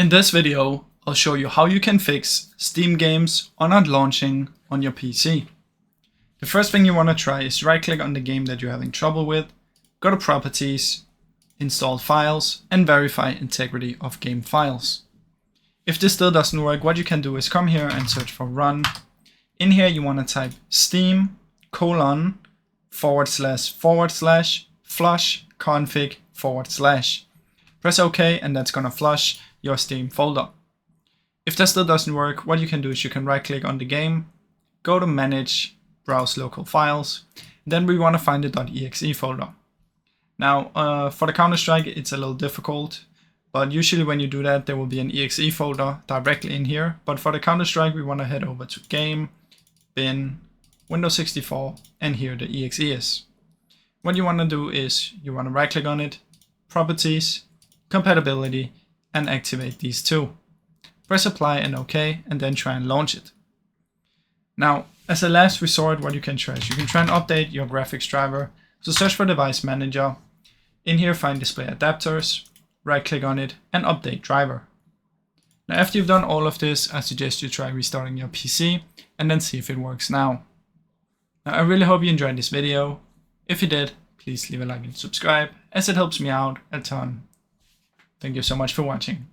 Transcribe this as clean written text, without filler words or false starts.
In this video, I'll show you how you can fix Steam games are not launching on your PC. The first thing you want to try is right-click on the game that you're having trouble with, go to Properties, Install Files, and verify integrity of game files. If this still doesn't work, what you can do is come here and search for Run. In here you want to type steam : // flush config /. Press OK and that's going to flush your Steam folder. If that still doesn't work, what you can do is you can right click on the game, go to Manage, Browse Local Files, then we want to find the .exe folder. Now for the Counter-Strike it's a little difficult, but usually when you do that there will be an exe folder directly in here. But for the Counter-Strike we want to head over to Game, Bin, Windows 64, and here the exe is. What you want to do is you want to right click on it, Properties, Compatibility, and activate these two. Press Apply and OK, and then try and launch it. Now, as a last resort, what you can try is you can try and update your graphics driver. So search for Device Manager. In here, find Display Adapters, right click on it, and Update Driver. Now, after you've done all of this, I suggest you try restarting your PC and then see if it works now. Now, I really hope you enjoyed this video. If you did, please leave a like and subscribe, as it helps me out a ton. Thank you so much for watching.